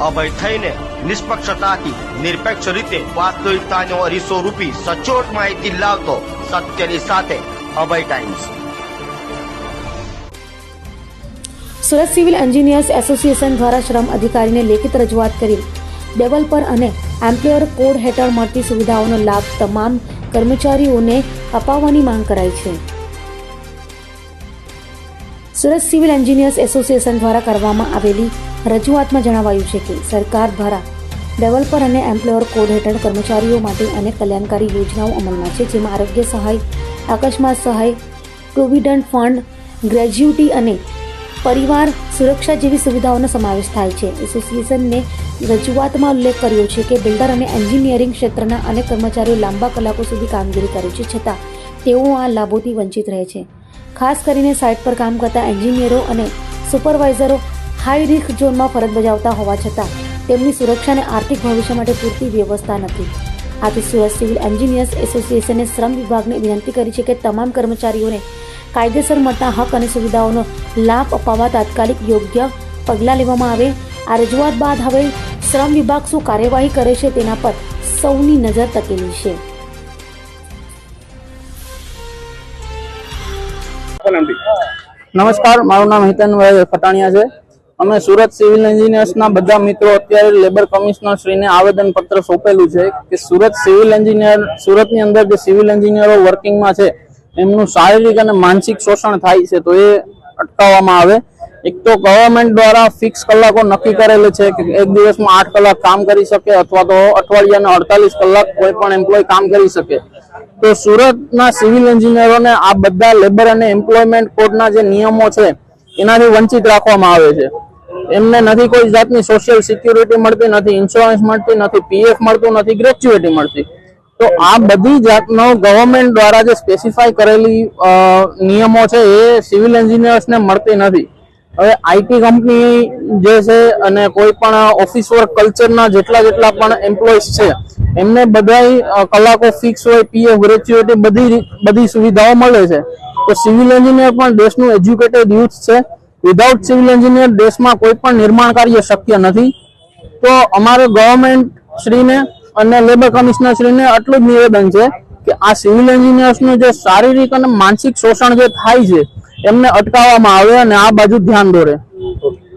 અભય થઈને નિષ્પક્ષતાથી નિરપેક્ષ રીતે વાસ્તવિકતાનો અરીસો રૂપી સચોટ માહિતી લાવતો સત્યની સાથે Abhay Times. Surat civil engineers association દ્વારા શ્રમ અધિકારીને લેખિત રજૂઆત કરી ડેવલપર અને એમ્પ્લોયર કોડ હેઠળ મળતી સુવિધાઓનો લાભ તમામ કર્મચારીઓને અપાવવાની માંગ કરાઈ છે। સુરત સિવિલ એન્જિનિયર્સ એસોસિએશન દ્વારા કરવામાં આવેલી રજૂઆતમાં જણાવાયું છે કે સરકાર દ્વારા ડેવલપર અને એમ્પ્લોયર કોડ હેઠળ કર્મચારીઓ માટે અનેક કલ્યાણકારી યોજનાઓ અમલમાં છે, જેમાં આરોગ્ય સહાય, અકસ્માત સહાય, પ્રોવિડન્ટ ફંડ, ગ્રેજ્યુટી અને પરિવાર સુરક્ષા જેવી સુવિધાઓનો સમાવેશ થાય છે। એસોસિએશનને રજૂઆતમાં ઉલ્લેખ કર્યો છે કે બિલ્ડર અને એન્જિનિયરિંગ ક્ષેત્રના અનેક કર્મચારીઓ લાંબા કલાકો સુધી કામગીરી કરે છે, છતાં તેઓ આ લાભોથી વંચિત રહે છે। ખાસ કરીને સાઇટ પર કામ કરતા એન્જિનિયરો અને સુપરવાઇઝરો હાઈ રિસ્ક ઝોનમાં ફરજ બજાવતા હોવા છતાં તેમની સુરક્ષા અને આર્થિક ભવિષ્ય માટે પૂરતી વ્યવસ્થા નથી। આથી સુરત સિવિલ એન્જિનિયર્સ એસોસિએશને શ્રમ વિભાગને વિનંતી કરી છે કે તમામ કર્મચારીઓને કાયદેસર મળતા હક અને સુવિધાઓનો લાભ અપાવવા તાત્કાલિક યોગ્ય પગલાં લેવામાં આવે। આ રજૂઆત બાદ હવે શ્રમ વિભાગ શું કાર્યવાહી કરે છે તેના પર સૌની નજર તકેલી છે। નમસ્કાર, મારું નામ હિતેનભાઈ ફટાણિયા છે। અમે સુરત સિવિલ એન્જિનિયર્સના બધા મિત્રો અત્યારે લેબર કમિશનર શ્રીને આવેદન પત્ર સોંપેલું છે કે સુરતની અંદર જે સિવિલ એન્જિનિયરો વર્કિંગમાં છે એમનું શારીરિક અને માનસિક શોષણ થાય છે, તો એ અટકાવવામાં આવે। એક તો ગવર્મેન્ટ દ્વારા ફિક્સ કલાકો નક્કી કરેલ છે કે એક દિવસમાં 8 કલાક કામ કરી શકે અથવા તો અઠવાડિયાના 48 કલાક કોઈ પણ એમ્પ્લોય કામ કરી શકે। તો સુરતના સિવિલ એન્જિનિયરોને આ બધા લેબર અને એમ્પ્લોયમેન્ટ કોડના જે નિયમો છે એનાથી વંચિત રાખવામાં આવે છે। એમને નથી કોઈ જાતની સોશિયલ સિક્યુરિટી મળતી, નથી ઇન્સ્યોરન્સ મળતી, નથી પીએફ મળતું, નથી ગ્રેચ્યુઇટી મળતી। તો આ બધી જાતનો ગવર્મેન્ટ દ્વારા જે સ્પેસિફાઈ કરેલી નિયમો છે એ સિવિલ એન્જિનિયર્સને મળતી નથી। હવે આઈટી કંપની જે છે અને કોઈ પણ ઓફિસ વર્ક કલ્ચરના જેટલા પણ એમ્પ્લોઈઝ છે એમને બધા કલાકો ફિક્સ હોય, પીએફ, ગ્રેચ્યુઇટી બધી સુવિધાઓ મળે છે। તો સિવિલ એન્જિનિયર પણ દેશનું એજ્યુકેટેડ યુથ છે। વિધાઉટ સિવિલ એન્જિનિયર દેશમાં કોઈ પણ નિર્માણ કાર્ય શક્ય નથી। તો અમારે ગવર્મેન્ટ શ્રીને અને લેબર કમિશનર શ્રીને આટલું જ નિવેદન છે કે આ સિવિલ એન્જિનિયર્સનું જે શારીરિક અને માનસિક શોષણ જે થાય છે એમને અટકાવવામાં આવે અને આ બાજુ ધ્યાન દોરે।